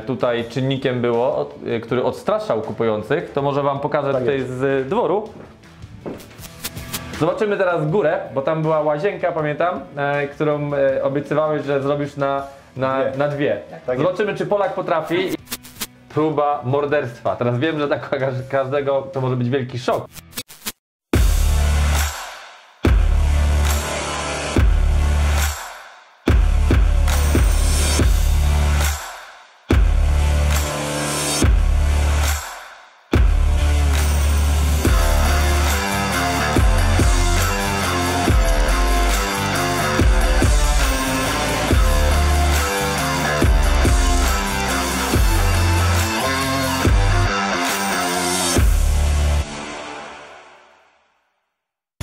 tutaj czynnikiem było, który odstraszał kupujących, to może Wam pokażę Tak tutaj jest. z dworu. Zobaczymy teraz górę, bo tam była łazienka, pamiętam, którą obiecywałeś, że zrobisz na dwie. Tak Zobaczymy, czy Polak potrafi. Próba morderstwa. Teraz wiem, że dla każdego to może być wielki szok.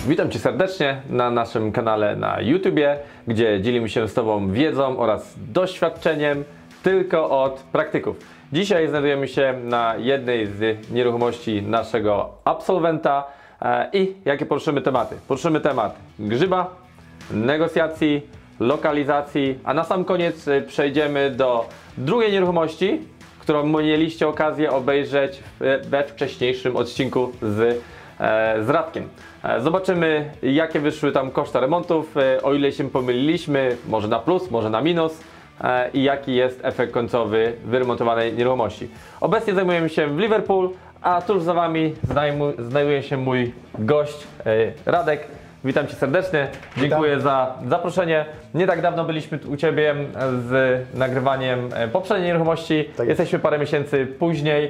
Witam Cię serdecznie na naszym kanale na YouTubie, gdzie dzielimy się z Tobą wiedzą oraz doświadczeniem tylko od praktyków. Dzisiaj znajdujemy się na jednej z nieruchomości naszego absolwenta i jakie poruszymy tematy? Poruszymy temat grzyba, negocjacji, lokalizacji, a na sam koniec przejdziemy do drugiej nieruchomości, którą mieliście okazję obejrzeć we wcześniejszym odcinku z Radkiem. Zobaczymy, jakie wyszły tam koszty remontów, o ile się pomyliliśmy, może na plus, może na minus i jaki jest efekt końcowy wyremontowanej nieruchomości. Obecnie zajmujemy się w Liverpool, a tuż za Wami znajduje się mój gość Radek. Witam Cię serdecznie, dziękuję za zaproszenie. Nie tak dawno byliśmy u Ciebie z nagrywaniem poprzedniej nieruchomości. Tak. Jesteśmy parę miesięcy później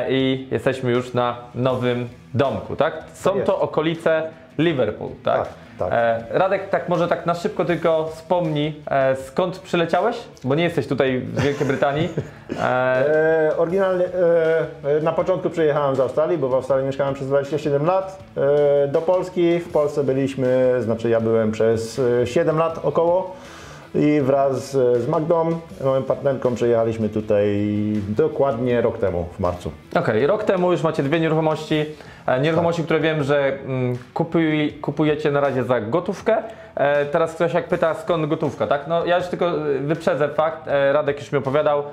i jesteśmy już na nowym domku, tak? Są to okolice Liverpool, tak? Tak, tak. Radek, tak może tak na szybko tylko wspomnij, skąd przyleciałeś? Bo nie jesteś tutaj w Wielkiej Brytanii. Oryginalnie na początku przyjechałem z Australii, bo w Australii mieszkałem przez 27 lat. Do Polski, w Polsce byliśmy, znaczy ja byłem przez 7 lat około. I wraz z Magdą, moją partnerką, przyjechaliśmy tutaj dokładnie rok temu, w marcu. Okej, rok temu już macie dwie nieruchomości. Nieruchomości, które wiem, że kupujecie na razie za gotówkę. Teraz ktoś jak pyta, skąd gotówka, tak? No ja już tylko wyprzedzę fakt, Radek już mi opowiadał,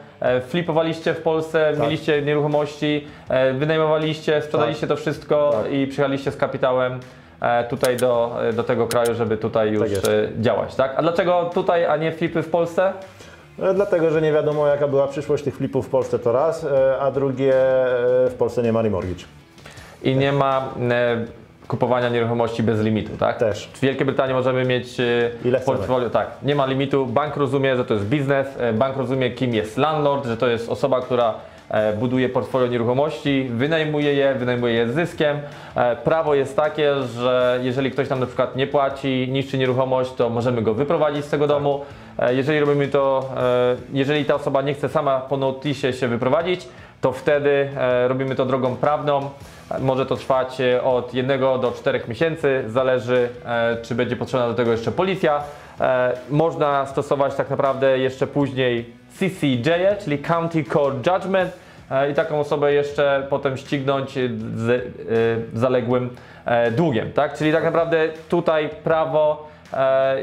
flipowaliście w Polsce, mieliście nieruchomości, wynajmowaliście, sprzedaliście to wszystko i przyjechaliście z kapitałem tutaj do tego kraju, żeby tutaj już działać, tak? A dlaczego tutaj, a nie flipy w Polsce? Dlatego, że nie wiadomo jaka była przyszłość tych flipów w Polsce to raz, a drugie w Polsce nie ma remortgage. I nie ma kupowania nieruchomości bez limitu, tak? Też. W Wielkiej Brytanii możemy mieć portfolio, tak, nie ma limitu, bank rozumie, że to jest biznes, bank rozumie, kim jest landlord, że to jest osoba, która buduje portfolio nieruchomości, wynajmuje je z zyskiem. Prawo jest takie, że jeżeli ktoś nam na przykład nie płaci, niszczy nieruchomość, to możemy go wyprowadzić z tego domu. Jeżeli robimy to, jeżeli ta osoba nie chce sama po noticie się wyprowadzić, to wtedy robimy to drogą prawną. Może to trwać od 1 do 4 miesięcy, zależy czy będzie potrzebna do tego jeszcze policja. Można stosować tak naprawdę jeszcze później CCJ, czyli County Court Judgment i taką osobę jeszcze potem ścignąć z zaległym długiem, tak? Czyli tak naprawdę tutaj prawo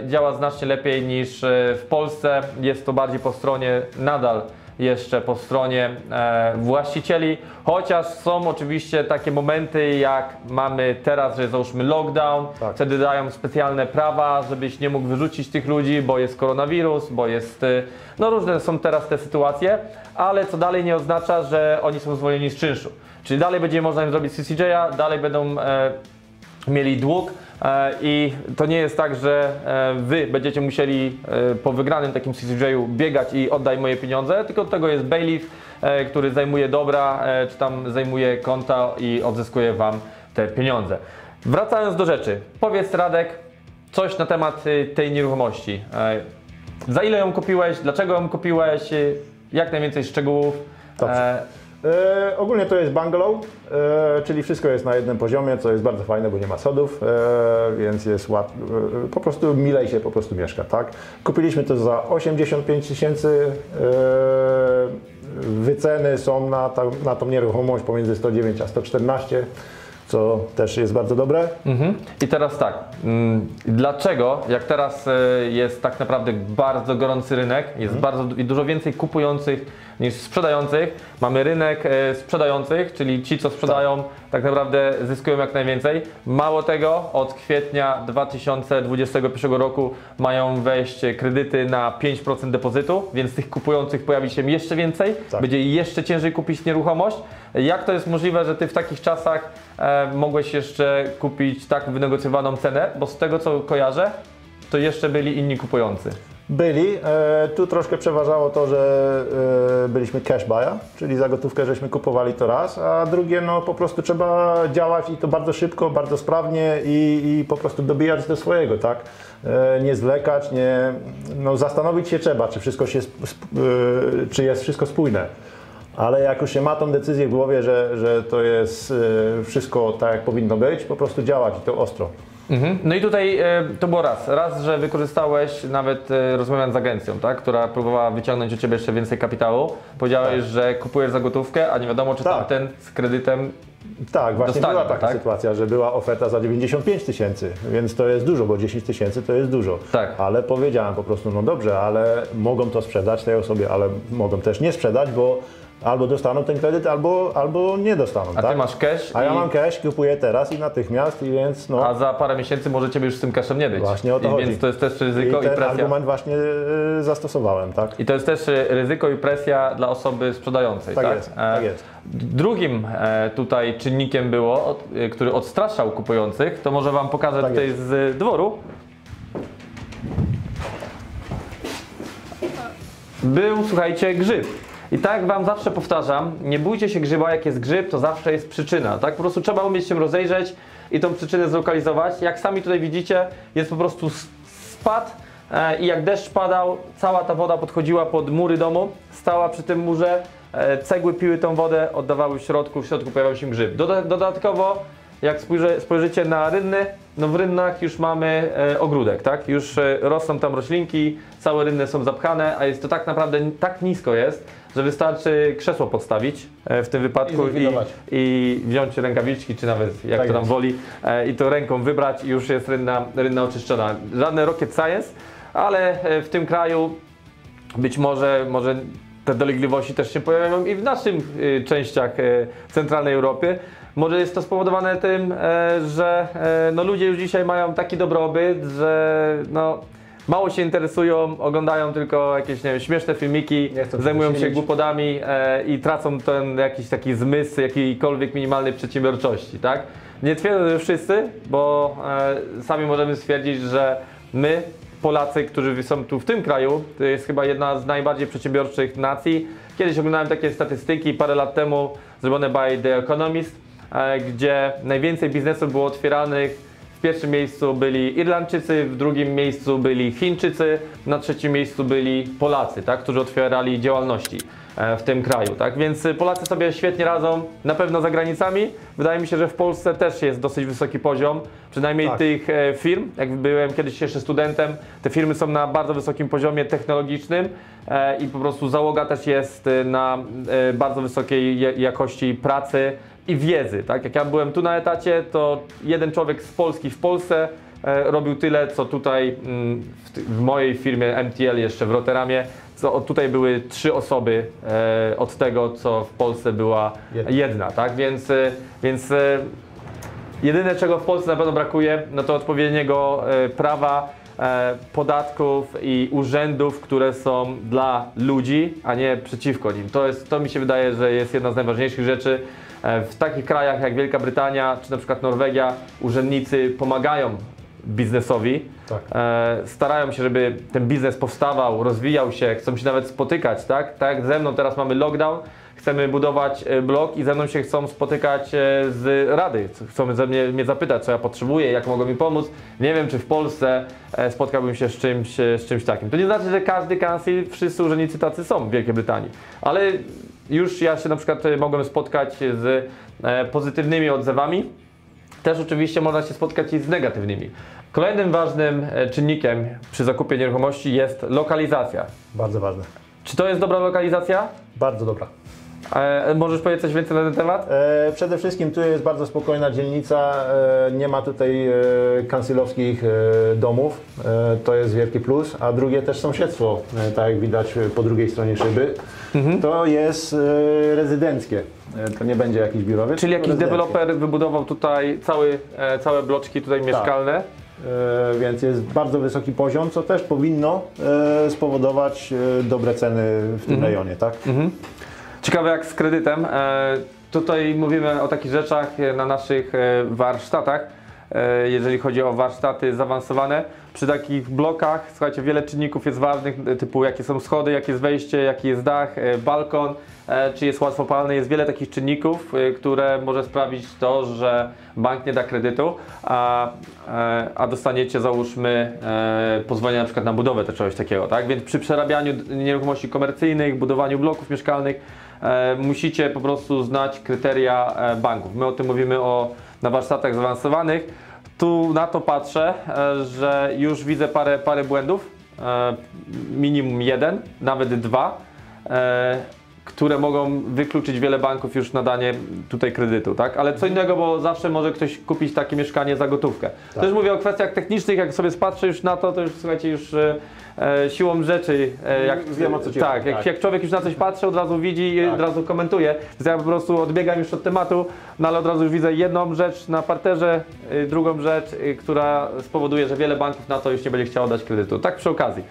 działa znacznie lepiej niż w Polsce. Jest to bardziej po stronie nadal jeszcze po stronie właścicieli, chociaż są oczywiście takie momenty jak mamy teraz, że załóżmy lockdown, wtedy dają specjalne prawa, żebyś nie mógł wyrzucić tych ludzi, bo jest koronawirus, bo jest, no różne są teraz te sytuacje, ale co dalej nie oznacza, że oni są zwolnieni z czynszu, czyli dalej będzie można im zrobić CCJ-a, dalej będą mieli dług i to nie jest tak, że Wy będziecie musieli po wygranym takim CCJ-u biegać i oddaj moje pieniądze, tylko od tego jest bailiff, który zajmuje dobra, czy tam zajmuje konta i odzyskuje Wam te pieniądze. Wracając do rzeczy, powiedz Radek coś na temat tej nieruchomości. Za ile ją kupiłeś, dlaczego ją kupiłeś, jak najwięcej szczegółów. Ogólnie to jest bungalow, czyli wszystko jest na jednym poziomie, co jest bardzo fajne, bo nie ma schodów, więc jest po prostu milej się po prostu mieszka, tak? Kupiliśmy to za 85 tysięcy, wyceny są na tą nieruchomość pomiędzy 109 a 114, co też jest bardzo dobre. I teraz tak, dlaczego, jak teraz jest tak naprawdę bardzo gorący rynek, jest dużo więcej kupujących niż sprzedających. Mamy rynek sprzedających, czyli ci, co sprzedają, tak naprawdę zyskują jak najwięcej. Mało tego, od kwietnia 2021 roku mają wejść kredyty na 5% depozytu, więc tych kupujących pojawi się jeszcze więcej, będzie jeszcze ciężej kupić nieruchomość. Jak to jest możliwe, że Ty w takich czasach mogłeś jeszcze kupić tak wynegocjowaną cenę? Bo z tego, co kojarzę, to jeszcze byli inni kupujący. Byli. Tu troszkę przeważało to, że byliśmy cash buyer, czyli za gotówkę żeśmy kupowali to raz, a drugie, no po prostu trzeba działać i to bardzo szybko, bardzo sprawnie i po prostu dobijać do swojego, tak? Nie zwlekać, no zastanowić się trzeba, czy jest wszystko spójne. Ale jak już się ma tą decyzję w głowie, że to jest wszystko tak, jak powinno być, po prostu działać i to ostro. No i tutaj to było raz, że wykorzystałeś nawet rozmawiając z agencją, tak, która próbowała wyciągnąć u Ciebie jeszcze więcej kapitału. Powiedziałeś, że kupujesz za gotówkę, a nie wiadomo, czy tamten z kredytem właśnie dostanie, była taka sytuacja, że była oferta za 95 000, więc to jest dużo, bo 10 000 to jest dużo. Ale powiedziałem po prostu, no dobrze, ale mogą to sprzedać tej osobie, ale mogą też nie sprzedać, bo albo dostaną ten kredyt, albo nie dostaną. A Ty masz cash. A ja mam cash, kupuję teraz i natychmiast, więc no. A za parę miesięcy może Ciebie już z tym cashem nie być. Właśnie o to chodzi. Więc to jest też ryzyko i ten presja. argument właśnie zastosowałem, tak? I to jest też ryzyko i presja dla osoby sprzedającej, tak? Tak jest. Drugim tutaj czynnikiem było, który odstraszał kupujących, to może Wam pokażę tutaj z dworu. Był, słuchajcie, grzyb. I tak jak Wam zawsze powtarzam, nie bójcie się grzyba, jak jest grzyb, to zawsze jest przyczyna, tak? Po prostu trzeba umieć się rozejrzeć i tą przyczynę zlokalizować. Jak sami tutaj widzicie, jest po prostu spad i jak deszcz padał, cała ta woda podchodziła pod mury domu, stała przy tym murze, cegły piły tą wodę, oddawały w środku pojawiał się grzyb. Dodatkowo, jak spojrzycie na rynny, no w rynnach już mamy ogródek, tak? Już rosną tam roślinki, całe rynny są zapchane, a jest to tak naprawdę tak nisko jest, że wystarczy krzesło podstawić w tym wypadku i wziąć rękawiczki, czy nawet jak to tam woli, i to ręką wybrać i już jest rynna oczyszczona. Żadne rocket science, ale w tym kraju być może te dolegliwości też się pojawią i w naszych częściach centralnej Europy. Może jest to spowodowane tym, że no ludzie już dzisiaj mają taki dobrobyt, że no, mało się interesują, oglądają tylko jakieś, nie wiem, śmieszne filmiki, zajmują się głupotami i tracą ten jakiś taki zmysł jakiejkolwiek minimalnej przedsiębiorczości, tak? Nie twierdzę, że wszyscy, bo sami możemy stwierdzić, że my, Polacy, którzy są tu w tym kraju, to jest chyba jedna z najbardziej przedsiębiorczych nacji. Kiedyś oglądałem takie statystyki parę lat temu zrobione by The Economist, gdzie najwięcej biznesów było otwieranych. W pierwszym miejscu byli Irlandczycy, w drugim miejscu byli Chińczycy, na trzecim miejscu byli Polacy, tak, którzy otwierali działalności w tym kraju. Tak? Więc Polacy sobie świetnie radzą, na pewno za granicami. Wydaje mi się, że w Polsce też jest dosyć wysoki poziom, przynajmniej tych firm. Jak byłem kiedyś jeszcze studentem, te firmy są na bardzo wysokim poziomie technologicznym i po prostu załoga też jest na bardzo wysokiej jakości pracy i wiedzy. Tak? Jak ja byłem tu na etacie, to jeden człowiek z Polski w Polsce robił tyle, co tutaj w mojej firmie MTL jeszcze w Rotterdamie, co tutaj były 3 osoby od tego, co w Polsce była jedna. Tak? Więc jedyne, czego w Polsce na pewno brakuje, no to odpowiedniego prawa, podatków i urzędów, które są dla ludzi, a nie przeciwko nim. To mi się wydaje, że jest jedna z najważniejszych rzeczy. W takich krajach jak Wielka Brytania czy na przykład Norwegia urzędnicy pomagają biznesowi, starają się, żeby ten biznes powstawał, rozwijał się, chcą się nawet spotykać, tak? Tak jak ze mną teraz mamy lockdown, chcemy budować blog i ze mną się chcą spotykać z rady, chcą mnie zapytać, co ja potrzebuję, jak mogą mi pomóc. Nie wiem, czy w Polsce spotkałbym się z czymś takim. To nie znaczy, że każdy council, wszyscy urzędnicy tacy są w Wielkiej Brytanii, ale już ja się na przykład mogłem spotkać z pozytywnymi odzewami. Też oczywiście można się spotkać i z negatywnymi. Kolejnym ważnym czynnikiem przy zakupie nieruchomości jest lokalizacja. Bardzo ważne. Czy to jest dobra lokalizacja? Bardzo dobra. Możesz powiedzieć coś więcej na ten temat? Przede wszystkim tu jest bardzo spokojna dzielnica, nie ma tutaj kancylowskich domów, to jest wielki plus, a drugie też sąsiedztwo, tak jak widać po drugiej stronie szyby. to jest rezydenckie. To nie będzie jakiś biurowiec. Czyli jakiś rezydenckie. deweloper wybudował tutaj całe bloczki tutaj mieszkalne. Więc jest bardzo wysoki poziom, co też powinno spowodować dobre ceny w tym rejonie, tak? Ciekawe jak z kredytem. Tutaj mówimy o takich rzeczach na naszych warsztatach. Jeżeli chodzi o warsztaty zaawansowane, przy takich blokach, słuchajcie, wiele czynników jest ważnych, typu jakie są schody, jakie jest wejście, jaki jest dach, balkon, czy jest łatwopalny. Jest wiele takich czynników, które może sprawić to, że bank nie da kredytu, a dostaniecie, załóżmy, pozwolenie na przykład na budowę czegoś takiego, tak? Więc przy przerabianiu nieruchomości komercyjnych, budowaniu bloków mieszkalnych, musicie po prostu znać kryteria banków. My o tym mówimy na warsztatach zaawansowanych. Tu na to patrzę, że już widzę parę błędów, minimum jeden, nawet dwa, które mogą wykluczyć wiele banków już na danie tutaj kredytu, tak? Ale co innego, bo zawsze może ktoś kupić takie mieszkanie za gotówkę. Tak. Też mówię o kwestiach technicznych, jak sobie spatrzę już na to już słuchajcie, już siłą rzeczy, wiem, o co ci tak, chodzi, jak człowiek już na coś patrzy, od razu widzi i od razu komentuje. Więc ja po prostu odbiegam już od tematu, no ale od razu już widzę jedną rzecz na parterze, drugą rzecz, która spowoduje, że wiele banków na to już nie będzie chciało dać kredytu. Tak przy okazji.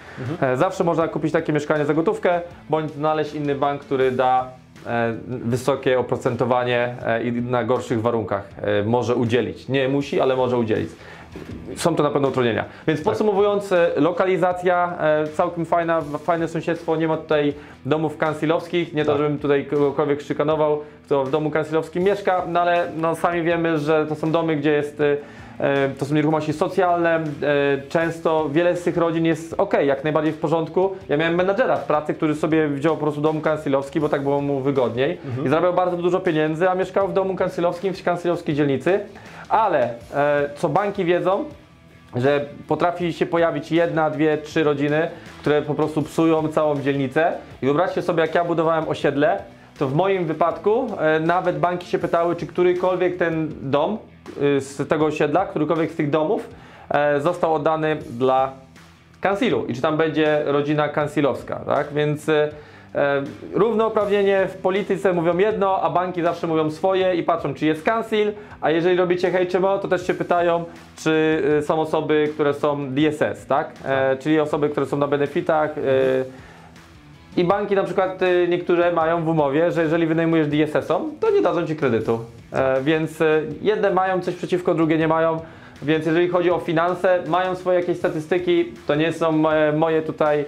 Zawsze można kupić takie mieszkanie za gotówkę, bądź znaleźć inny bank, który da wysokie oprocentowanie i na gorszych warunkach może udzielić. Nie musi, ale może udzielić. Są to na pewno utrudnienia. Więc podsumowując, lokalizacja całkiem fajna, fajne sąsiedztwo, nie ma tutaj domów kancelowskich, nie to, żebym tutaj kogokolwiek szykanował, kto w domu kancelowskim mieszka, no ale no, sami wiemy, że to są domy, gdzie jest, to są nieruchomości socjalne, często wiele z tych rodzin jest ok, jak najbardziej w porządku. Ja miałem menadżera w pracy, który sobie wziął po prostu dom kancelowski, bo tak było mu wygodniej i zarabiał bardzo dużo pieniędzy, a mieszkał w domu kancelowskim w kancelowskiej dzielnicy. Ale co banki wiedzą, że potrafi się pojawić jedna, dwie, trzy rodziny, które po prostu psują całą dzielnicę. I wyobraźcie sobie, jak ja budowałem osiedle, to w moim wypadku nawet banki się pytały, czy którykolwiek ten dom z tego osiedla, którykolwiek z tych domów został oddany dla kansilu i czy tam będzie rodzina kansilowska, tak? Więc równouprawnienie w polityce mówią jedno, a banki zawsze mówią swoje i patrzą, czy jest kansil, a jeżeli robicie HMO, to też się pytają, czy są osoby, które są DSS, tak? Czyli osoby, które są na benefitach. I banki na przykład niektóre mają w umowie, że jeżeli wynajmujesz DSS-om, to nie dadzą ci kredytu. Więc jedne mają coś przeciwko, drugie nie mają. Więc jeżeli chodzi o finanse, mają swoje jakieś statystyki, to nie są moje tutaj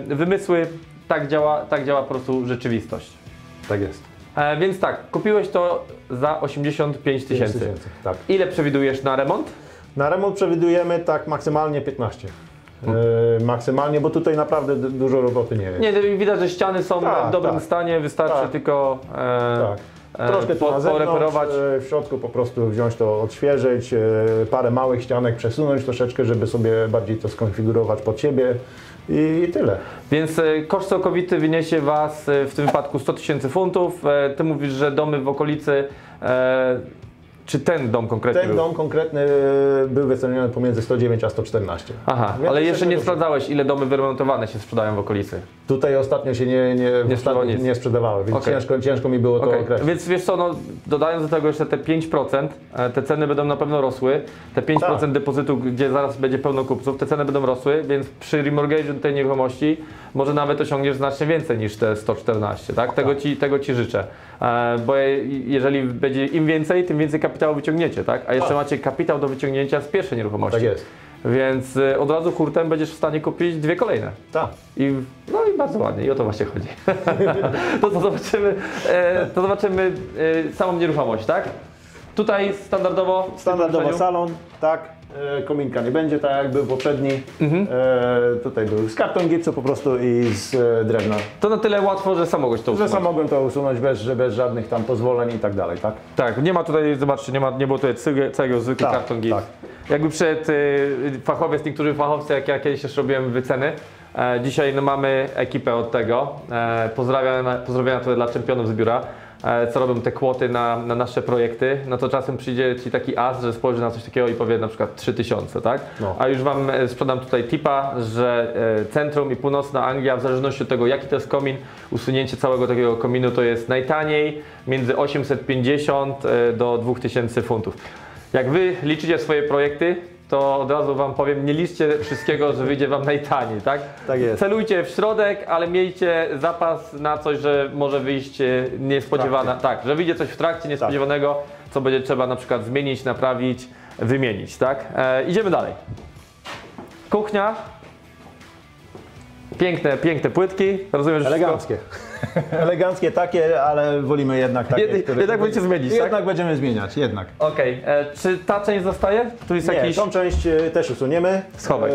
wymysły. Tak działa po prostu rzeczywistość. Tak jest. Więc tak, kupiłeś to za 85 tysięcy. Tak. Ile przewidujesz na remont? Na remont przewidujemy tak maksymalnie 15. Maksymalnie, bo tutaj naprawdę dużo roboty nie jest. Nie, widać, że ściany są w dobrym stanie, wystarczy tylko troszkę tu na zewnątrz, poreperować. w środku po prostu wziąć to, odświeżyć, parę małych ścianek przesunąć troszeczkę, żeby sobie bardziej to skonfigurować pod siebie i tyle. Więc koszt całkowity wyniesie Was w tym wypadku 100 tysięcy funtów. Ty mówisz, że domy w okolicy, czy ten dom konkretny Ten dom konkretny był wyceniony pomiędzy 109 a 114. Aha, Więc ale jeszcze nie dużo. sprawdzałeś, ile domy wyremontowane się sprzedają w okolicy. Tutaj ostatnio się nie sprzedawały, więc ciężko mi było to określić. Więc wiesz co, no, dodając do tego jeszcze te 5%, te ceny będą na pewno rosły. Te 5% depozytu, gdzie zaraz będzie pełno kupców, te ceny będą rosły, więc przy remortgage'u tej nieruchomości może nawet osiągniesz znacznie więcej niż te 114, tak? Tego Ci życzę. Bo jeżeli będzie im więcej, tym więcej kapitału wyciągniecie, tak? A jeszcze macie kapitał do wyciągnięcia z pierwszej nieruchomości. Tak jest. Więc od razu hurtem będziesz w stanie kupić dwie kolejne. Tak. I bardzo ładnie, i o to właśnie chodzi. to zobaczymy samą nieruchomość, tak? Tutaj standardowo salon, tak. Kominka nie będzie, tak jak był poprzedni. Tutaj był z karton gipsu po prostu i z drewna. To na tyle łatwo, że sam mogłeś to usunąć. Że sam mogłem to usunąć bez żadnych tam pozwoleń i tak dalej, tak? Tak, nie ma tutaj, zobaczcie, nie było tutaj cegieł, zwykły karton gips. Tak. Jakby przyszedł fachowiec, niektórzy fachowcy, jak ja kiedyś jeszcze robiłem wyceny, Dzisiaj no, mamy ekipę od tego. Pozdrowienia tutaj dla czempionów z biura, co robią te kwoty na nasze projekty. No to czasem przyjdzie Ci taki as, że spojrzy na coś takiego i powie na przykład 3000, tak? No. A już Wam sprzedam tutaj tipa, że centrum i północna Anglia, w zależności od tego jaki to jest komin, usunięcie całego takiego kominu to jest najtaniej między 850 do 2000 funtów. Jak Wy liczycie swoje projekty, to od razu Wam powiem, nie liczcie wszystkiego, że wyjdzie Wam najtaniej, tak? Tak jest. Celujcie w środek, ale miejcie zapas na coś, że może wyjść niespodziewane, tak, że wyjdzie coś w trakcie niespodziewanego, co będzie trzeba na przykład zmienić, naprawić, wymienić, tak? Idziemy dalej. Kuchnia. Piękne płytki, rozumiem, że eleganckie. Eleganckie takie, ale wolimy jednak takie, jednak będziecie zmienić, tak? Jednak będziemy zmieniać, jednak. Okej, czy ta część zostaje? Tu jest jakiś... tą część też usuniemy, schowek.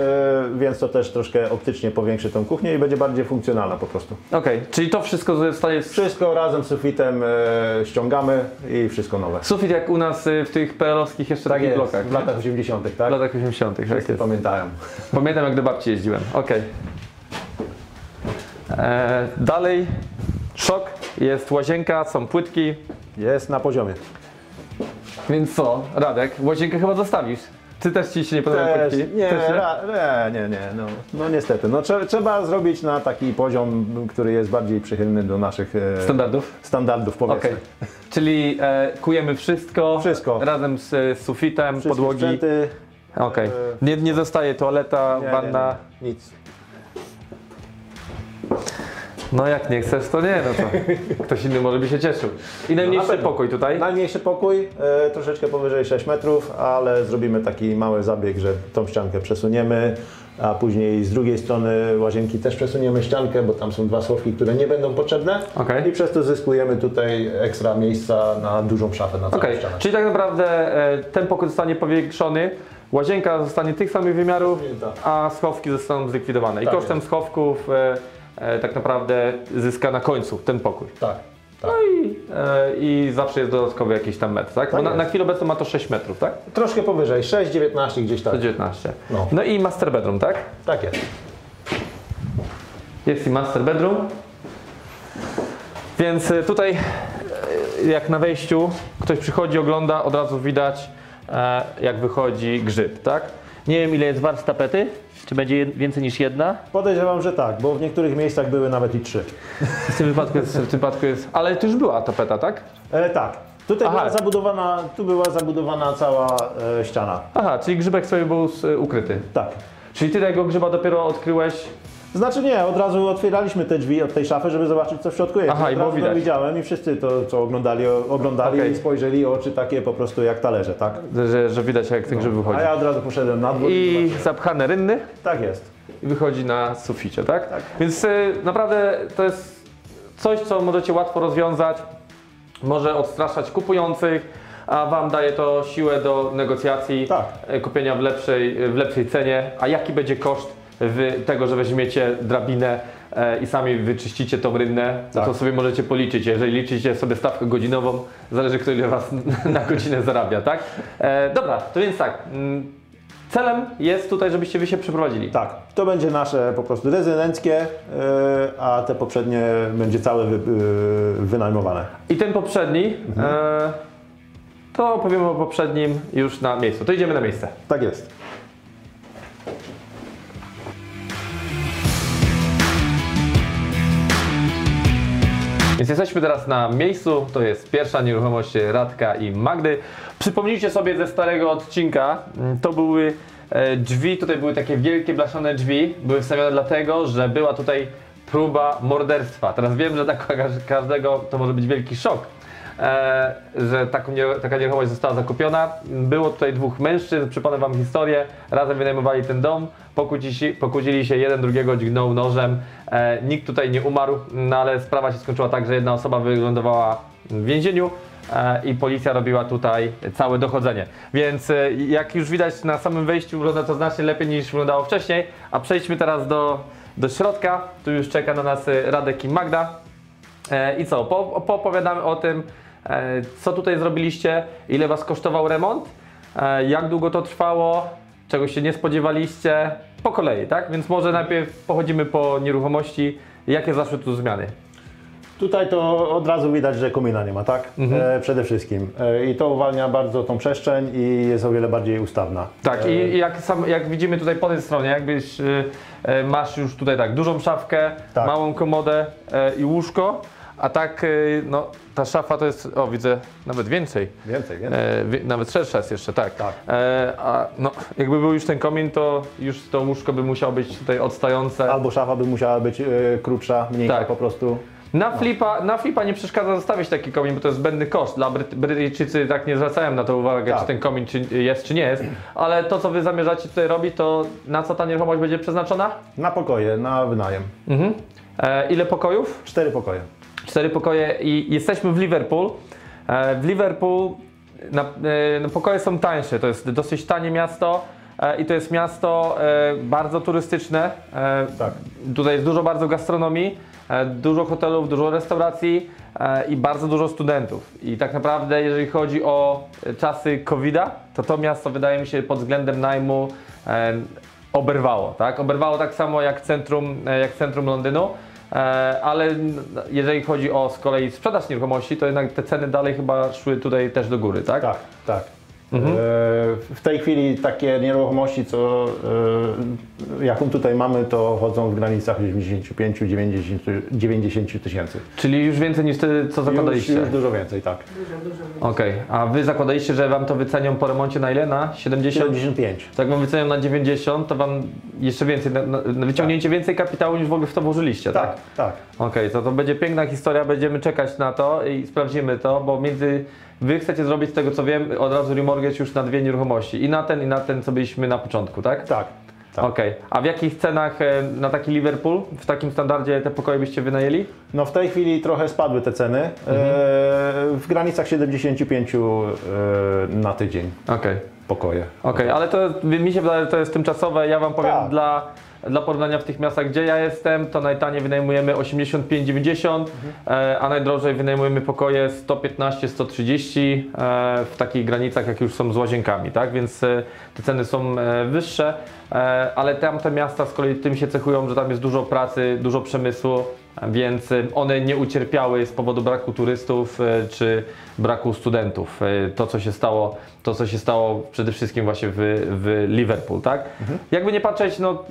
Więc to też troszkę optycznie powiększy tą kuchnię i będzie bardziej funkcjonalna po prostu. Okej, czyli to wszystko zostaje... Wszystko razem z sufitem ściągamy i wszystko nowe. Sufit jak u nas w tych PRL-owskich jeszcze tak takich jest, blokach. w latach 80., tak? W latach 80., tak jest. Pamiętają. Pamiętam jak do babci jeździłem, okej. Dalej szok, jest łazienka, są płytki. Jest na poziomie. Więc co, Radek, łazienkę chyba zostawisz? Ty też Ci się nie podobają płytki? Nie, no niestety. No, trzeba zrobić na taki poziom, który jest bardziej przychylny do naszych standardów powiedzmy. Okay. Czyli kujemy wszystko razem z sufitem, podłogi. Sprzęty, okay. Nie zostaje toaleta, wanna. Nic. No jak nie chcesz, to nie, no to ktoś inny może by się cieszył. I najmniejszy pokój tutaj? Najmniejszy pokój, troszeczkę powyżej 6 metrów, ale zrobimy taki mały zabieg, że tą ściankę przesuniemy, a później z drugiej strony łazienki też przesuniemy ściankę, bo tam są dwa schowki, które nie będą potrzebne i przez to zyskujemy tutaj ekstra miejsca na dużą szafę na całą ścianę. Czyli tak naprawdę ten pokój zostanie powiększony, łazienka zostanie tych samych wymiarów, a schowki zostaną zlikwidowane. I kosztem schowków tak naprawdę zyska na końcu ten pokój. Tak. No i zawsze jest dodatkowy jakiś tam metr, tak? Bo na chwilę obecną ma to 6 metrów, tak? Troszkę powyżej, 6-19 gdzieś tak. 6-19. No i master bedroom, tak? Tak jest. Jest i master bedroom. Więc tutaj jak na wejściu ktoś przychodzi, ogląda, od razu widać jak wychodzi grzyb, tak? Nie wiem ile jest warstw tapety. Czy będzie więcej niż jedna? Podejrzewam, że tak, bo w niektórych miejscach były nawet i 3. W tym wypadku jest, ale to już była tapeta, tak? Tak. Tutaj była zabudowana cała ściana. Aha, czyli grzybek sobie był ukryty. Tak. Czyli ty tego grzyba dopiero odkryłeś? Znaczy nie, od razu otwieraliśmy te drzwi od tej szafy, żeby zobaczyć co w środku jest. Aha, i było widać. To widziałem i wszyscy to co oglądali i spojrzeli oczy takie po prostu jak talerze, tak? Że widać jak ten grzyb wychodzi. A ja od razu poszedłem na dwór i zapchane rynny? Tak jest. I wychodzi na suficie, tak? Tak. Więc naprawdę to jest coś, co możecie łatwo rozwiązać. Może odstraszać kupujących, a Wam daje to siłę do negocjacji, kupienia w lepszej cenie. A jaki będzie koszt tego, że weźmiecie drabinę i sami wyczyścicie tą rynnę, to sobie możecie policzyć. Jeżeli liczycie sobie stawkę godzinową, zależy kto ile Was na godzinę zarabia, tak? Dobra, to więc tak. Celem jest tutaj, żebyście Wy się przeprowadzili. Tak, to będzie nasze po prostu rezydenckie, a te poprzednie będzie całe wynajmowane. I ten poprzedni, to opowiemy o poprzednim już na miejscu. To idziemy na miejsce. Tak jest. Więc jesteśmy teraz na miejscu, to jest pierwsza nieruchomość Radka i Magdy. Przypomnijcie sobie ze starego odcinka, to były drzwi, tutaj były takie wielkie blaszane drzwi, były wstawione dlatego, że była tutaj próba morderstwa. Teraz wiem, że dla każdego to może być wielki szok, że taka nieruchomość została zakupiona. Było tutaj dwóch mężczyzn, przypomnę Wam historię, razem wynajmowali ten dom, pokłócili się, jeden drugiego dźgnął nożem, nikt tutaj nie umarł, no ale sprawa się skończyła tak, że jedna osoba wylądowała w więzieniu i policja robiła tutaj całe dochodzenie. Więc jak już widać na samym wejściu wygląda to znacznie lepiej niż wyglądało wcześniej, a przejdźmy teraz do środka, tu już czeka na nas Radek i Magda. I co, poopowiadamy o tym, co tutaj zrobiliście, ile Was kosztował remont, jak długo to trwało, czego się nie spodziewaliście, po kolei, tak? Więc może najpierw pochodzimy po nieruchomości. Jakie zaszły tu zmiany? Tutaj to od razu widać, że komina nie ma, tak? Przede wszystkim. I to uwalnia bardzo tą przestrzeń i jest o wiele bardziej ustawna. Tak, i jak widzimy tutaj po tej stronie, jakbyś masz już tutaj tak dużą szafkę, Tak. małą komodę i łóżko, a tak no, ta szafa to jest, o widzę, nawet więcej. Więcej. Nawet szersza jest jeszcze, tak. Tak. A no, jakby był już ten komin, to już to łóżko by musiało być tutaj odstające. Albo szafa by musiała być krótsza, mniejsza Tak. po prostu. Na flipa nie przeszkadza zostawić taki komin, bo to jest zbędny koszt. Dla Brytyjczycy tak nie zwracają na to uwagę, Tak. czy ten komin jest, czy nie jest. Ale to, co wy zamierzacie tutaj robić, to na co ta nieruchomość będzie przeznaczona? Na pokoje, na wynajem. Ile pokojów? 4 pokoje. 4 pokoje i jesteśmy w Liverpool. W Liverpool pokoje są tańsze, to jest dosyć tanie miasto. I to jest miasto bardzo turystyczne. Tak. Tutaj jest dużo bardzo gastronomii, dużo hotelów, dużo restauracji i bardzo dużo studentów. I tak naprawdę, jeżeli chodzi o czasy COVID-a, to miasto, wydaje mi się, pod względem najmu oberwało. Tak? Oberwało tak samo jak centrum Londynu. Ale jeżeli chodzi o z kolei sprzedaż nieruchomości, to jednak te ceny dalej chyba szły tutaj też do góry, tak? Tak. W tej chwili takie nieruchomości, jaką tutaj mamy, to chodzą w granicach 85-90 tysięcy. Czyli już więcej niż wtedy, co zakładaliście? Już dużo więcej, tak. Okej, a wy zakładaliście, że wam to wycenią po remoncie na ile? Na 70? 75. Tak wam wycenią na 90, to wam jeszcze więcej, wyciągnięcie więcej kapitału niż w ogóle w to włożyliście, tak? Tak. Okej, to będzie piękna historia, będziemy czekać na to i sprawdzimy to, bo wy chcecie zrobić z tego, co wiem, od razu remortgage już na 2 nieruchomości. I na ten, co byliśmy na początku, tak? Tak. Okej, a w jakich cenach na taki Liverpool, w takim standardzie te pokoje byście wynajęli? No w tej chwili trochę spadły te ceny, w granicach 75 na tydzień pokoje. Okej, ale to mi się wydaje, że to jest tymczasowe. Ja wam powiem, Tak. dla porównania w tych miastach, gdzie ja jestem, to najtaniej wynajmujemy 85-90, a najdrożej wynajmujemy pokoje 115-130 w takich granicach, jak już są z łazienkami, tak? Więc te ceny są wyższe, ale tamte miasta z kolei tym się cechują, że tam jest dużo pracy, dużo przemysłu, więc one nie ucierpiały z powodu braku turystów czy braku studentów. To, co się stało przede wszystkim właśnie w Liverpool, tak? Jakby nie patrzeć, no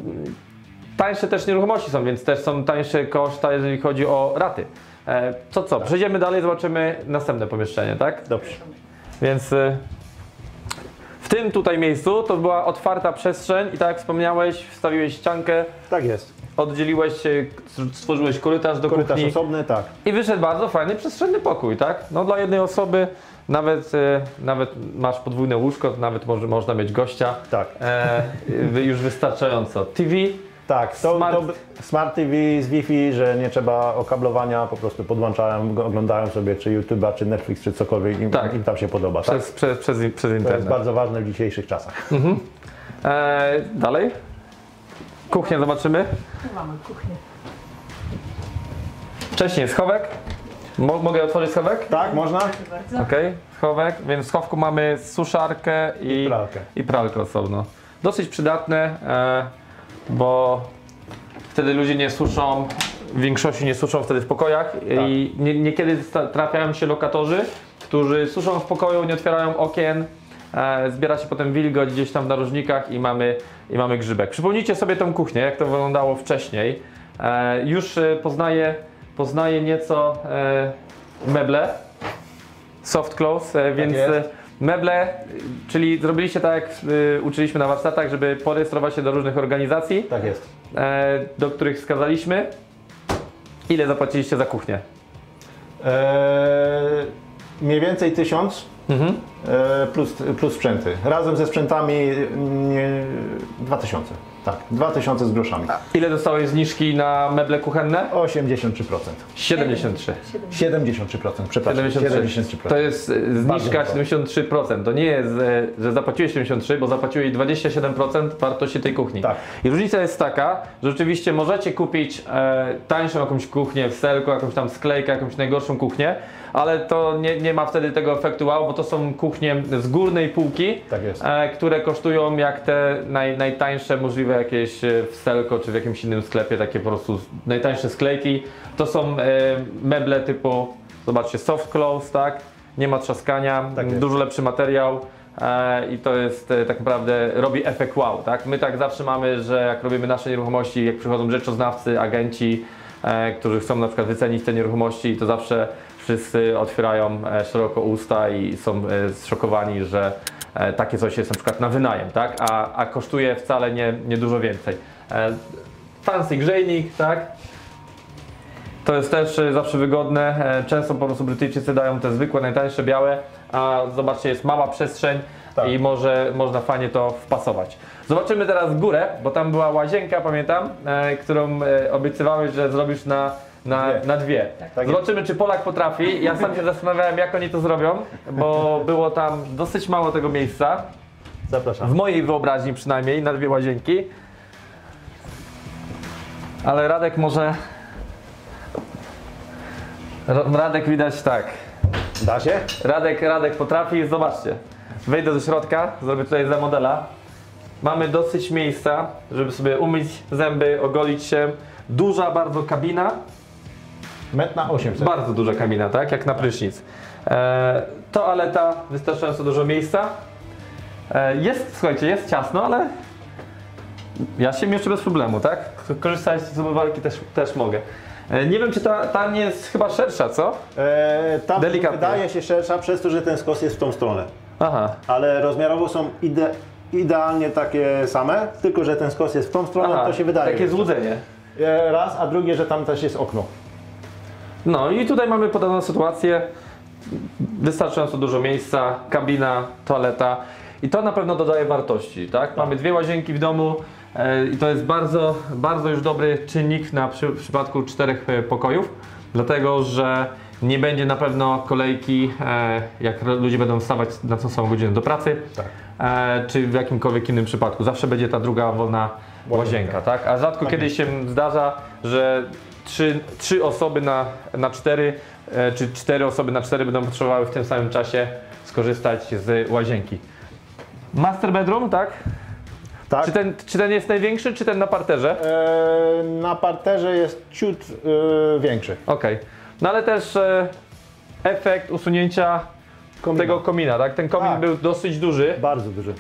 tańsze też nieruchomości są, więc też są tańsze koszta, jeżeli chodzi o raty. Przejdziemy dalej, zobaczymy następne pomieszczenie, tak? Dobrze. Więc w tym tutaj miejscu to była otwarta przestrzeń i tak jak wspomniałeś, wstawiłeś ściankę, Tak jest. oddzieliłeś się, stworzyłeś korytarz do Korytarz kuchni osobny, tak. i wyszedł bardzo fajny, przestrzenny pokój, tak? No dla jednej osoby nawet masz podwójne łóżko, nawet można mieć gościa. Tak. Już wystarczająco. TV, Tak, Smart TV z Wi-Fi, że nie trzeba okablowania, po prostu podłączają, oglądają sobie czy YouTube'a, czy Netflix, czy cokolwiek im tam się podoba. przez To internet. jest bardzo ważne w dzisiejszych czasach. Dalej. Kuchnię zobaczymy. Mamy kuchnię. Wcześniej schowek. Mogę otworzyć schowek? Tak, można? Bardzo. Okej, schowek, więc w schowku mamy suszarkę i pralkę osobno. Dosyć przydatne, bo wtedy ludzie nie suszą, w większości nie suszą wtedy w pokojach i niekiedy trafiają się lokatorzy, którzy suszą w pokoju, nie otwierają okien, zbiera się potem wilgoć gdzieś tam w narożnikach i mamy grzybek. Przypomnijcie sobie tą kuchnię, jak to wyglądało wcześniej. Już poznaję nieco meble, soft close, więc meble, czyli zrobiliście tak, jak uczyliśmy na warsztatach, żeby porejestrować się do różnych organizacji, Tak jest. do których wskazaliśmy. Ile zapłaciliście za kuchnię? Mniej więcej 1000 plus sprzęty. Razem ze sprzętami 2000. Tak, 2000 z groszami. Ile dostałeś zniżki na meble kuchenne? 83%. 73. 73%, przepraszam. 73%. To jest zniżka Bardzo 73%. To nie jest, że zapłaciłeś 73%, bo zapłaciłeś 27% wartości tej kuchni. Tak. I różnica jest taka, że rzeczywiście możecie kupić tańszą jakąś kuchnię w Selco, jakąś tam sklejkę, jakąś najgorszą kuchnię, ale to nie ma wtedy tego efektu wow, bo to są kuchnie kuchnie z górnej półki, Tak jest. które kosztują jak te najtańsze możliwe jakieś w Selco czy w jakimś innym sklepie, takie po prostu najtańsze sklejki. To są meble typu, zobaczcie, soft close, tak? Nie ma trzaskania, Tak dużo lepszy materiał. I to jest tak naprawdę, robi efekt wow, tak? My tak zawsze mamy, że jak robimy nasze nieruchomości, jak przychodzą rzeczoznawcy, agenci, którzy chcą na przykład wycenić te nieruchomości, to zawsze wszyscy otwierają szeroko usta i są zszokowani, że takie coś jest na przykład na wynajem, tak? A kosztuje wcale nie dużo więcej. Fancy grzejnik, tak? To jest też zawsze wygodne. Często po prostu Brytyjczycy dają te zwykłe, najtańsze, białe, a zobaczcie, jest mała przestrzeń i można fajnie to wpasować. Zobaczymy teraz górę, bo tam była łazienka, pamiętam, którą obiecywałeś, że zrobisz na dwie. Tak. Zobaczymy, czy Polak potrafi. Ja sam się zastanawiałem, jak oni to zrobią, bo było tam dosyć mało tego miejsca. Zapraszam. W mojej wyobraźni przynajmniej, na dwie łazienki. Ale Radek może... Radek widać tak. Da się? Radek potrafi, zobaczcie. Wejdę do środka, zrobię tutaj za modela. Mamy dosyć miejsca, żeby sobie umyć zęby, ogolić się. Duża bardzo kabina. 1,8 m. Bardzo duża kabina, tak? Jak na prysznic. Toaleta, wystarczająco dużo miejsca. Słuchajcie, jest ciasno, ale ja się mieszczę bez problemu, tak? Korzystać z umywalki też mogę. Nie wiem, czy ta nie jest chyba szersza, co? Ta Delikatnie. wydaje się szersza przez to, że ten skos jest w tą stronę. Aha. Ale rozmiarowo są idealnie takie same, tylko że ten skos jest w tą stronę, to się wydaje. Takie złudzenie. Raz, a drugie, że tam też jest okno. No i tutaj mamy podobną sytuację. Wystarczająco dużo miejsca, kabina, toaleta. I to na pewno dodaje wartości, tak? Mamy dwie łazienki w domu i to jest bardzo, bardzo już dobry czynnik w przypadku 4 pokojów, dlatego że nie będzie na pewno kolejki, jak ludzie będą wstawać na tą samą godzinę do pracy, czy w jakimkolwiek innym przypadku. Zawsze będzie ta druga wolna łazienka, tak? A rzadko kiedy się zdarza, że trzy osoby na 4, czy 4 osoby na 4 będą potrzebowały w tym samym czasie skorzystać z łazienki. Master bedroom, tak? Tak. Czy ten jest największy, czy ten na parterze? Na parterze jest ciut większy. Okej. No ale też efekt usunięcia tego komina, tak? Ten komin był dosyć duży, Bardzo duży.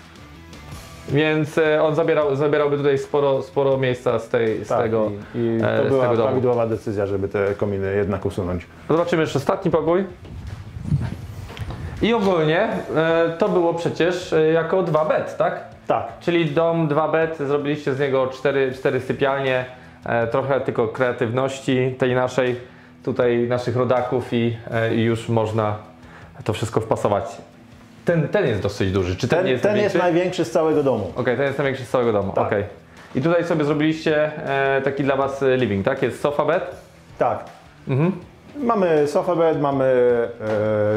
więc on zabierałby tutaj sporo miejsca z tego I to była prawidłowa decyzja, żeby te kominy jednak usunąć. Zobaczymy jeszcze ostatni pokój. I ogólnie to było przecież jako 2 bed, tak? Tak. Czyli dom 2 bed, zrobiliście z niego 4 sypialnie, trochę tylko kreatywności tej naszych rodaków i już można to wszystko wpasować. Ten jest dosyć duży. Czy ten jest jest największy z całego domu. Okej, ten jest największy z całego domu. Tak. Okej. I tutaj sobie zrobiliście taki dla Was living, tak? Jest sofa bed? Tak. Mamy sofa bed, mamy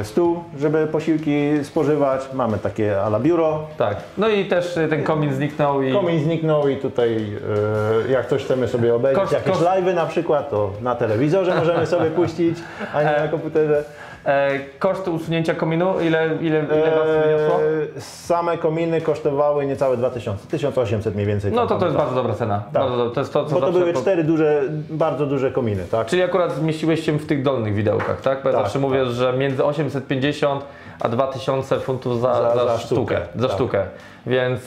stół, żeby posiłki spożywać, mamy takie a la biuro. Tak. No i też ten komin zniknął. Komin zniknął i tutaj jak coś chcemy sobie obejrzeć, jakieś live'y na przykład, to na telewizorze możemy sobie puścić, a nie na komputerze. Koszty usunięcia kominu, ile Was wyniosło? Same kominy kosztowały niecałe 2000, 1800 mniej więcej. No to jest bardzo dobra cena. Tak. To jest to, co bo to zawsze były 4 bardzo duże kominy, tak? Czyli akurat zmieściłeś się w tych dolnych widełkach, tak? Bo ja zawsze mówię, że między 850 a 2000 funtów za sztukę. Za sztukę. Więc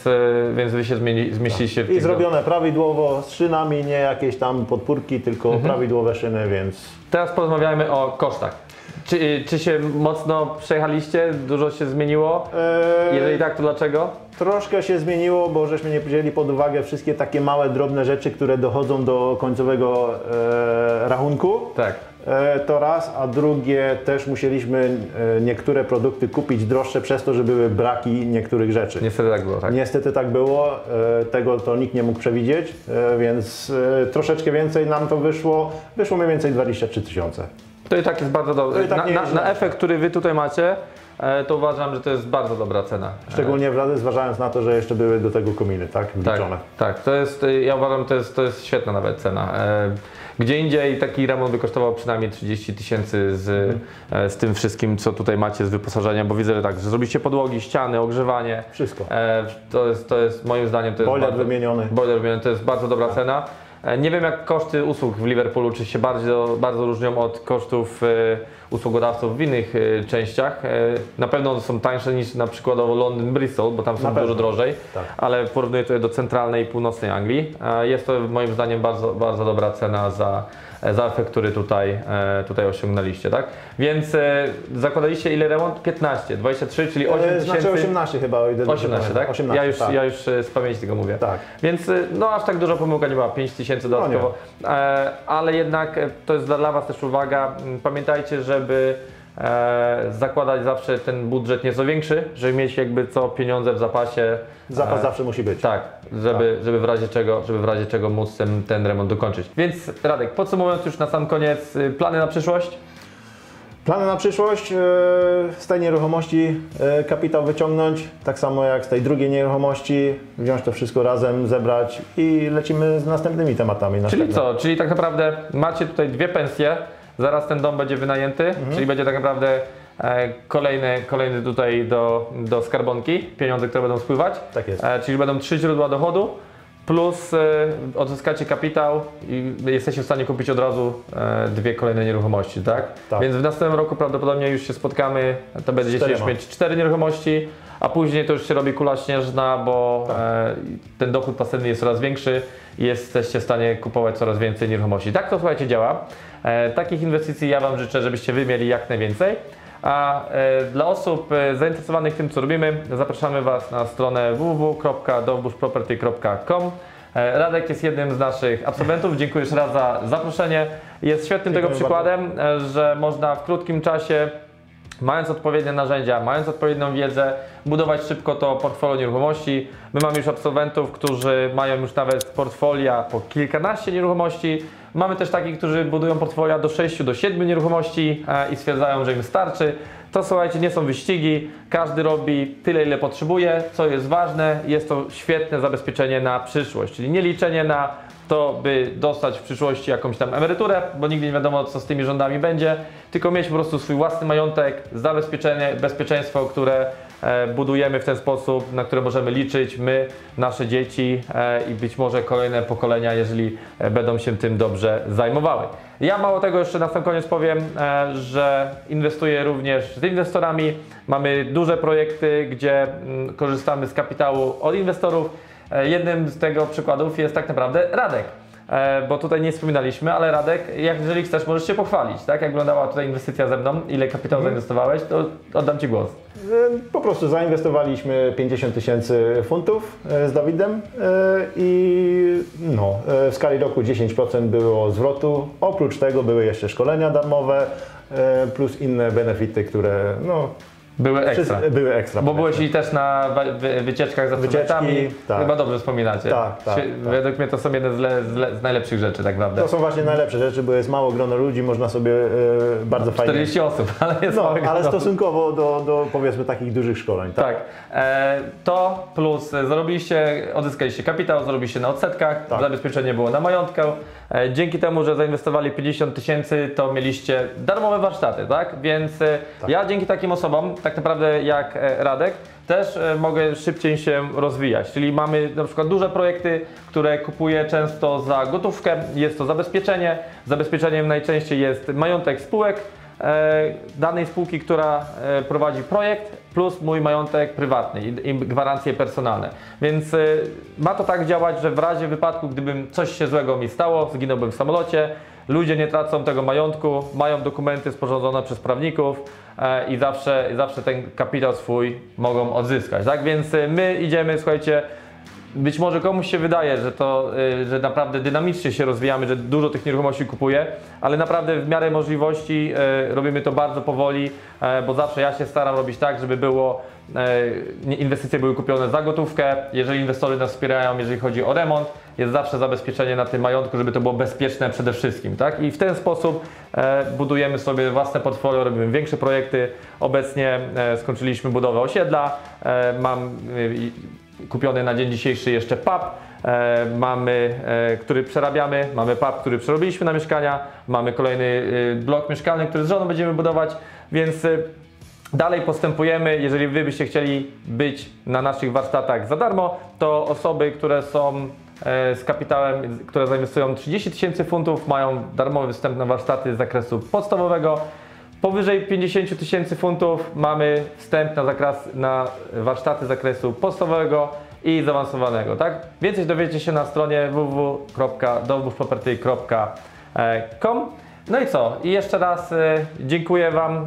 Wy się zmieściliście w tych I zrobione prawidłowo, z szynami, nie jakieś tam podpórki, tylko prawidłowe szyny, więc... Teraz porozmawiajmy o kosztach. Czy się mocno przejechaliście? Dużo się zmieniło? Jeżeli tak, to dlaczego? Troszkę się zmieniło, bo żeśmy nie wzięli pod uwagę wszystkie takie małe, drobne rzeczy, które dochodzą do końcowego rachunku. Tak. To raz, a drugie też musieliśmy niektóre produkty kupić droższe przez to, że były braki niektórych rzeczy. Niestety tak było, tak? Niestety tak było, tego to nikt nie mógł przewidzieć, więc troszeczkę więcej nam to wyszło mniej więcej 23 000. To i tak jest bardzo dobre. Na efekt, który Wy tutaj macie, to uważam, że to jest bardzo dobra cena. Szczególnie zważając na to, że jeszcze były do tego kominy, tak? Wliczone. Tak, to jest, ja uważam, to jest świetna nawet cena. Gdzie indziej taki remont by kosztował przynajmniej 30 000 z tym wszystkim, co tutaj macie z wyposażenia, bo widzę, że tak, że zrobiliście podłogi, ściany, ogrzewanie. Wszystko. To jest moim zdaniem, to jest boiler wymieniony. Boiler wymieniony, to jest bardzo dobra cena. Nie wiem, jak koszty usług w Liverpoolu, czy się bardzo różnią od kosztów usługodawców w innych częściach. Na pewno są tańsze niż na przykładowo Londyn, Bristol, bo tam są dużo drożej, ale porównuję to do centralnej i północnej Anglii. Jest to moim zdaniem bardzo, bardzo dobra cena za efekt, który tutaj osiągnęliście, tak? Więc zakładaliście ile remont? 15, 23, czyli 8 tysięcy. Znaczy 18 chyba, o ile 18, tak? 18, ja już z pamięci tego mówię. Tak. Więc no aż tak duża pomyłka nie była, 5 tysięcy dodatkowo. Ale jednak to jest dla Was też uwaga, pamiętajcie, żeby zakładać zawsze ten budżet nieco większy, żeby mieć jakby co pieniądze w zapasie. Zapas zawsze musi być. Tak, żeby w razie czego móc ten remont dokończyć. Więc Radek, podsumowując już na sam koniec, plany na przyszłość? Plany na przyszłość, z tej nieruchomości kapitał wyciągnąć, tak samo jak z tej drugiej nieruchomości, wziąć to wszystko razem, zebrać i lecimy z następnymi tematami. Czyli co? Czyli tak naprawdę macie tutaj dwie pensje, zaraz ten dom będzie wynajęty, czyli będzie tak naprawdę kolejny tutaj do skarbonki, pieniądze, które będą spływać. Tak jest. Czyli będą 3 źródła dochodu, plus odzyskacie kapitał i jesteście w stanie kupić od razu dwie kolejne nieruchomości, tak? Tak. Więc w następnym roku prawdopodobnie już się spotkamy, to będziecie już mieć 4 nieruchomości, a później to już się robi kula śnieżna, bo ten dochód pasywny jest coraz większy i jesteście w stanie kupować coraz więcej nieruchomości. Tak to, słuchajcie, działa. Takich inwestycji ja Wam życzę, żebyście Wy mieli jak najwięcej. A dla osób zainteresowanych tym, co robimy, zapraszamy Was na stronę www.dowbushproperty.com. Radek jest jednym z naszych absolwentów. Dziękuję jeszcze raz za zaproszenie. Jest świetnym tego przykładem, że można w krótkim czasie, mając odpowiednie narzędzia, mając odpowiednią wiedzę, budować szybko to portfolio nieruchomości. My mamy już absolwentów, którzy mają już nawet portfolia po kilkanaście nieruchomości. Mamy też takich, którzy budują portfolia do 6 do 7 nieruchomości i stwierdzają, że im starczy. To, słuchajcie, nie są wyścigi, każdy robi tyle, ile potrzebuje. Co jest ważne, jest to świetne zabezpieczenie na przyszłość, czyli nie liczenie na to, by dostać w przyszłości jakąś tam emeryturę, bo nigdy nie wiadomo, co z tymi rządami będzie, tylko mieć po prostu swój własny majątek, zabezpieczenie, bezpieczeństwo, które budujemy w ten sposób, na które możemy liczyć my, nasze dzieci i być może kolejne pokolenia, jeżeli będą się tym dobrze zajmowały. Ja mało tego jeszcze na sam koniec powiem, że inwestuję również z inwestorami. Mamy duże projekty, gdzie korzystamy z kapitału od inwestorów. Jednym z tego przykładów jest tak naprawdę Radek. Bo tutaj nie wspominaliśmy, ale Radek, jeżeli chcesz, możesz się pochwalić, tak? Jak wyglądała tutaj inwestycja ze mną, ile kapitału zainwestowałeś, to oddam Ci głos. Po prostu zainwestowaliśmy 50 000 funtów z Dawidem i no, w skali roku 10% było zwrotu. Oprócz tego były jeszcze szkolenia darmowe plus inne benefity, które no, były ekstra. Bo byłeś i też na wycieczkach z absolwentami, tak. Chyba dobrze wspominacie. Tak. Według mnie to są jedne z najlepszych rzeczy, tak naprawdę. To są właśnie najlepsze rzeczy, bo jest mało grono ludzi, można sobie bardzo fajnie... 40 osób, ale jest mało grono. Ale stosunkowo do powiedzmy takich dużych szkoleń. Tak. To plus odzyskaliście kapitał, zarobiliście na odsetkach, zabezpieczenie było na majątku. Dzięki temu, że zainwestowali 50 000, to mieliście darmowe warsztaty, tak? Więc ja dzięki takim osobom, tak naprawdę jak Radek, też mogę szybciej się rozwijać. Czyli mamy na przykład duże projekty, które kupuję często za gotówkę, jest to zabezpieczenie. Zabezpieczeniem najczęściej jest majątek spółek, danej spółki, która prowadzi projekt, plus mój majątek prywatny i gwarancje personalne. Więc ma to tak działać, że w razie wypadku, gdybym coś się złego mi stało, zginąłbym w samolocie, ludzie nie tracą tego majątku, mają dokumenty sporządzone przez prawników i zawsze ten kapitał swój mogą odzyskać. Tak więc my idziemy, słuchajcie, być może komuś się wydaje, że naprawdę dynamicznie się rozwijamy, że dużo tych nieruchomości kupuję, ale naprawdę w miarę możliwości robimy to bardzo powoli, bo zawsze ja się staram robić tak, żeby inwestycje były kupione za gotówkę. Jeżeli inwestorzy nas wspierają, jeżeli chodzi o remont, jest zawsze zabezpieczenie na tym majątku, żeby to było bezpieczne przede wszystkim, tak? I w ten sposób budujemy sobie własne portfolio, robimy większe projekty. Obecnie skończyliśmy budowę osiedla, mam kupiony na dzień dzisiejszy jeszcze pub, który przerabiamy, mamy pub, który przerobiliśmy na mieszkania, mamy kolejny blok mieszkalny, który z żoną będziemy budować, więc dalej postępujemy. Jeżeli Wy byście chcieli być na naszych warsztatach za darmo, to osoby, które są z kapitałem, które zainwestują 30 000 funtów, mają darmowy wstęp na warsztaty z zakresu podstawowego. Powyżej 50 000 funtów mamy wstęp na warsztaty z zakresu podstawowego i zaawansowanego, tak? Więcej dowiecie się na stronie www.dowbusproperty.com. No i co? I jeszcze raz dziękuję Wam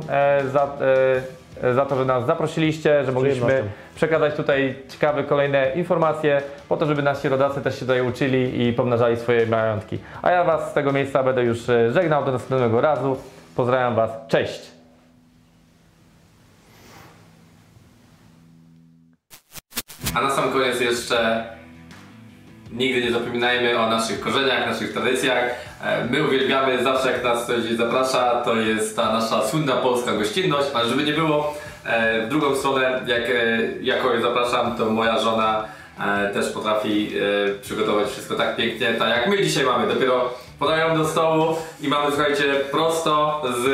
za to, że nas zaprosiliście, że mogliśmy przekazać tutaj ciekawe kolejne informacje po to, żeby nasi rodacy też się tutaj uczyli i pomnażali swoje majątki. A ja Was z tego miejsca będę już żegnał do następnego razu. Pozdrawiam Was, cześć! A na sam koniec jeszcze nigdy nie zapominajmy o naszych korzeniach, naszych tradycjach. My uwielbiamy zawsze, jak nas ktoś zaprasza, to jest ta nasza słynna polska gościnność, ale żeby nie było, w drugą stronę, jak kogoś zapraszam, to moja żona też potrafi przygotować wszystko tak pięknie, tak jak my dzisiaj mamy. Dopiero podają do stołu i mamy, słuchajcie, prosto z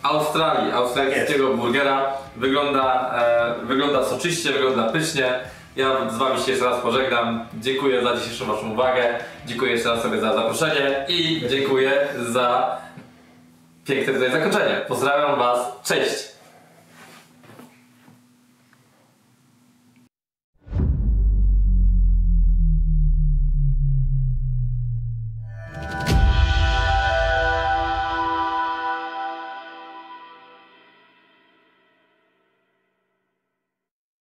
Australii, australijskiego burgera. Wygląda soczyście, wygląda pysznie. Ja z Wami się jeszcze raz pożegnam. Dziękuję za dzisiejszą Waszą uwagę. Dziękuję jeszcze raz sobie za zaproszenie i dziękuję za piękne tutaj zakończenie. Pozdrawiam Was. Cześć!